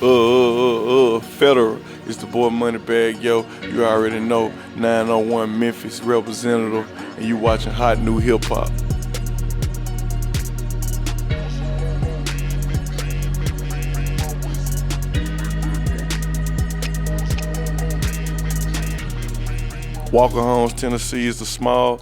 Federal. It's the boy Moneybagg Yo. You already know, 901 Memphis representative, and you watching HotNewHipHop. Walker Homes, Tennessee is a small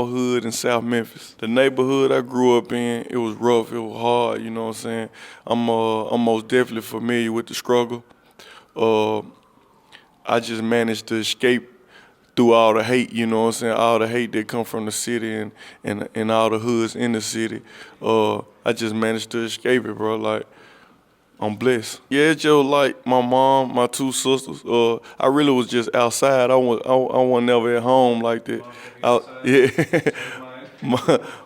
hood in South Memphis. The neighborhood I grew up in, it was rough, it was hard, you know what I'm saying? I'm most definitely familiar with the struggle. I just managed to escape through all the hate, you know what I'm saying? All the hate that come from the city and all the hoods in the city. I just managed to escape it, bro. Like, I'm blessed. Yeah, it's just like my mom, my two sisters. I really was just outside. I wasn't never at home like that.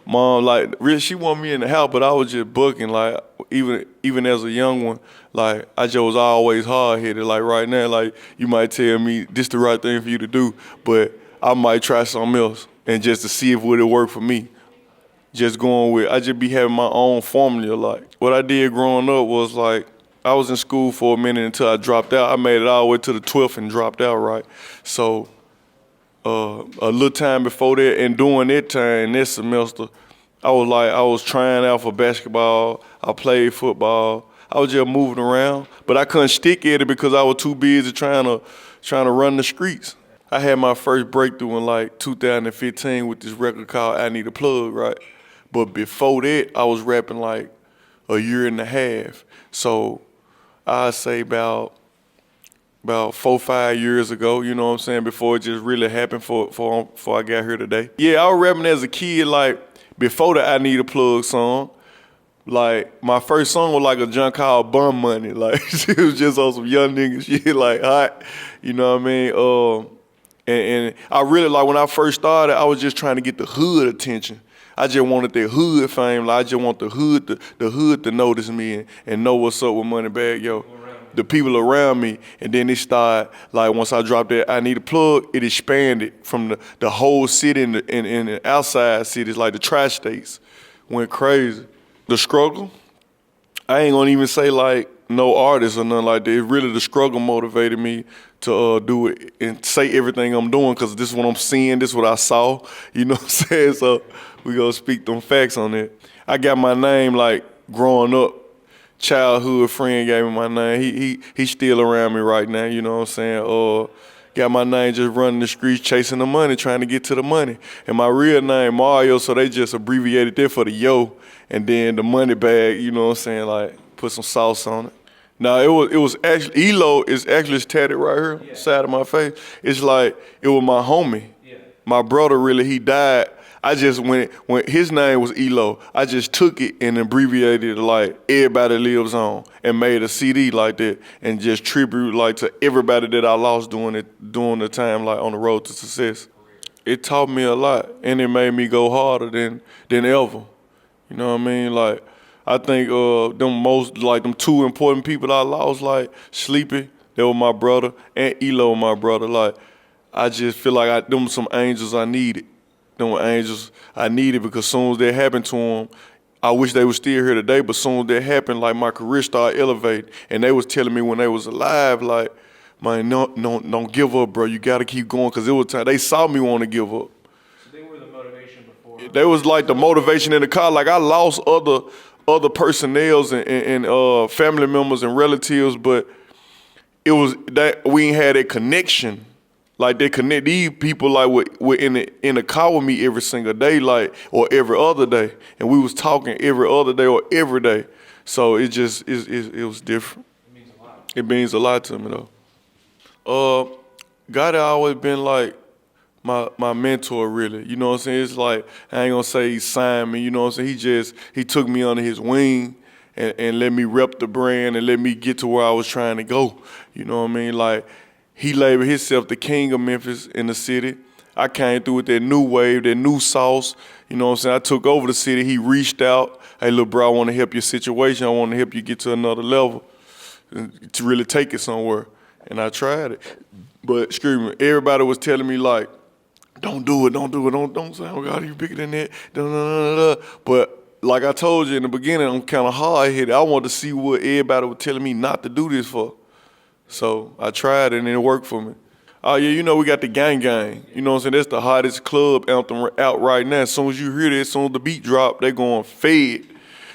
Mom, like, really, she wanted me in the house, but I was just booking. Like, even as a young one, like, I just was always hard-headed. Like, right now, like, you might tell me this the right thing for you to do, but I might try something else and just to see if it would work for me. Just going with, I just be having my own formula. Like, what I did growing up was, like, I was in school for a minute until I dropped out. I made it all the way to the 12th and dropped out, right? So a little time before that and during that time, that semester, I was trying out for basketball. I played football. I was just moving around, but I couldn't stick at it because I was too busy trying to run the streets. I had my first breakthrough in like 2015 with this record called I Need a Plug, right? But before that, I was rapping like a year and a half. So I'd say about 4-5 years ago, you know what I'm saying, before it just really happened before I got here today. Yeah, I was rapping as a kid, like, before the I Need a Plug song. Like, my first song was like a junk called Bum Money. Like, it was just on some young nigga shit, like, hot, you know what I mean? And I really, like, when I first started, I was just trying to get the hood attention. I just wanted that hood fame. Like, I just want the hood to notice me and know what's up with Moneybagg Yo. The people around me. And then it started, like, once I dropped that I Need a Plug, it expanded from the whole city and the outside cities, like the tri-states. Went crazy. The struggle, I ain't gonna even say like no artist or nothing like that. It really, the struggle motivated me to do it and say everything I'm doing, because this is what I'm seeing, this is what I saw, you know what I'm saying? So we gonna speak them facts on it. I got my name like growing up, childhood friend gave me my name. He's still around me right now, you know what I'm saying? Got my name just running the streets, chasing the money, trying to get to the money. And my real name, Mario, so they just abbreviated that for the Yo. And then the Moneybagg, you know what I'm saying, like, put some sauce on it. Now, it was actually, E.L.O is actually tatted right here, side of my face. It's like, it was my homie. Yeah. My brother, really, he died. I just, when his name was E.L.O, I just took it and abbreviated it like Everybody Lives On and made a CD like that and just tribute like to everybody that I lost during the time, like on the road to success. It taught me a lot, and it made me go harder than ever. You know what I mean? Like, I think them two important people I lost, like Sleepy, that was my brother, and E.L.O, my brother. Like, I just feel like them some angels I needed. Them were angels I needed, because soon as that happened to them, I wish they were still here today, but soon as that happened, like, my career started elevating. And they was telling me when they was alive, like, man, don't give up, bro. You gotta keep going, because it was time. They saw me want to give up. So they were the motivation before. They was like the motivation in the car. Like, I lost other personnels and family members and relatives, but it was that we ain't had a connection. Like, they connect these people, like, were in the car with me every single day, like, or every other day, and we was talking every other day or every day. So it just it was different. It means a lot. It means a lot to me though. Gotti always been like my mentor, really. You know what I'm saying? It's like, I ain't gonna say he signed me. You know what I'm saying? He took me under his wing and let me rep the brand and let me get to where I was trying to go. You know what I mean? Like, he labeled himself the king of Memphis in the city. I came through with that new wave, that new sauce. You know what I'm saying? I took over the city. He reached out. Hey, little bro, I want to help your situation. I want to help you get to another level to really take it somewhere. And I tried it. But, excuse me, everybody was telling me, like, don't do it, don't say, oh, God, you bigger than that. But like I told you in the beginning, I'm kind of hard-headed. I wanted to see what everybody was telling me not to do this for. So I tried it and it worked for me. Oh yeah, you know we got the gang gang. You know what I'm saying? That's the hottest club anthem out right now. As soon as you hear that, as soon as the beat drop, they going fed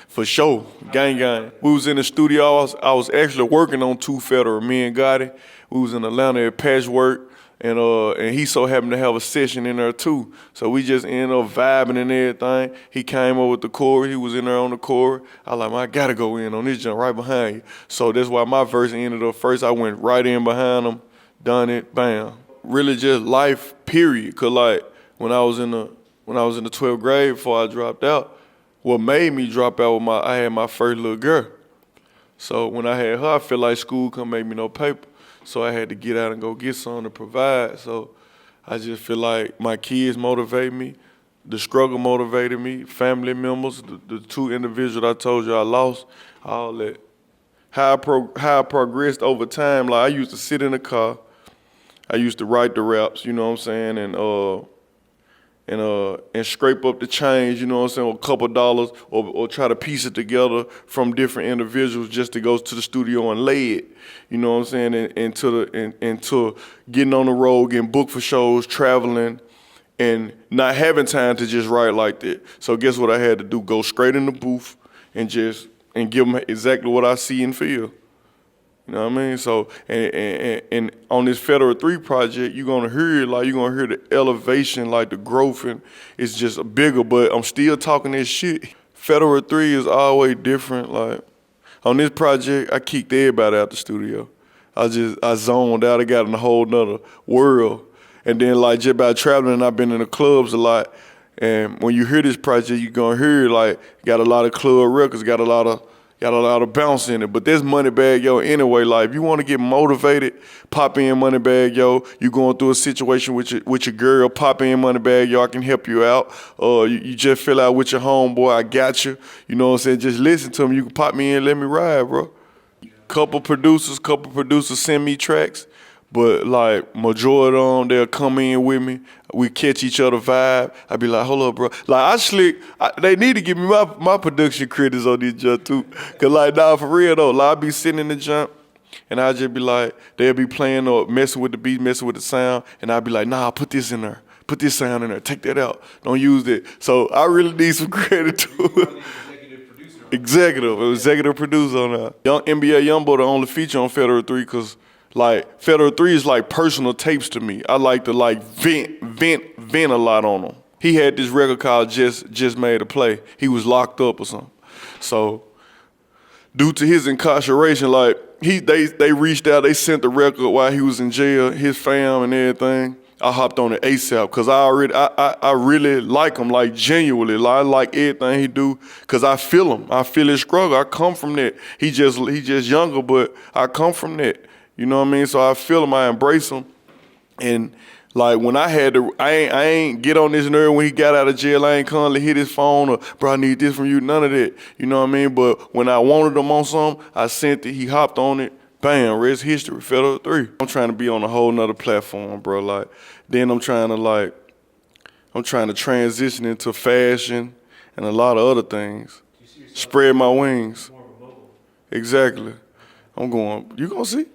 for sure. Gang gang. We was in the studio. I was actually working on Two Federal, me and Gotti. We was in Atlanta at Patchwork. And he so happened to have a session in there too. So we just ended up vibing and everything. He came up with the chorus. He was in there on the chorus. I was like, man, I gotta go in on this jump right behind you. So that's why my verse ended up first. I went right in behind him, done it, bam. Really just life, period. Cause like when I was in the 12th grade before I dropped out, what made me drop out was I had my first little girl. So when I had her, I feel like school couldn't make me no paper. So I had to get out and go get something to provide. So I just feel like my kids motivate me, the struggle motivated me, family members, the two individuals I told you I lost, all that. How I progressed over time, like I used to sit in the car, I used to write the raps, you know what I'm saying, and scrape up the change, you know what I'm saying, a couple dollars, or try to piece it together from different individuals just to go to the studio and lay it, you know what I'm saying, into getting on the road, getting booked for shows, traveling, and not having time to just write like that. So guess what I had to do? Go straight in the booth and give them exactly what I see and feel. You know what I mean? So, and on this Federal 3 project, you're gonna hear the elevation, like the growth, and it's just bigger, but I'm still talking this shit. Federal 3 is always different. Like, on this project, I kicked everybody out the studio. I zoned out, I got in a whole nother world. And then like just by traveling, I've been in the clubs a lot. And when you hear this project, you're gonna hear like, got a lot of club records, got a lot of bounce in it, but there's Moneybagg Yo anyway. Like, if you want to get motivated, pop in Moneybagg Yo. You going through a situation with your girl, pop in Moneybagg Yo. I can help you out. You just fill out with your homeboy, I got you. You know what I'm saying? Just listen to me. You can pop me in, let me ride, bro. Couple producers send me tracks, but like majority of them, they'll come in with me. We catch each other vibe. I be like, hold up, bro. Like they need to give me my production credits on this jump too. Cause like, nah, for real though, like I be sitting in the jump and I just be like, they'll be playing or messing with the beat, messing with the sound, and I'll be like, nah, put this in there. Put this sound in there, take that out. Don't use it. So I really need some credit too. Executive producer on that. Young NBA Youngboy the only feature on Federal 3 because like Federal 3 is like personal tapes to me. I like to like vent a lot on them. He had this record called Just Made a Play. He was locked up or something. So due to his incarceration, like they reached out, they sent the record while he was in jail, his fam and everything. I hopped on it ASAP because I really like him, like genuinely. Like, I like everything he do because I feel him. I feel his struggle. I come from that. He just younger, but I come from that. You know what I mean? So I feel him. I embrace him. And like when I had to, I ain't get on this nerve when he got out of jail. I ain't constantly hit his phone or, bro, I need this from you. None of that. You know what I mean? But when I wanted him on something, I sent it. He hopped on it. Bam, rest history, Federal 3. I'm trying to be on a whole nother platform, bro. Like, then I'm trying to transition into fashion and a lot of other things. Spread my wings. Exactly. You gonna see.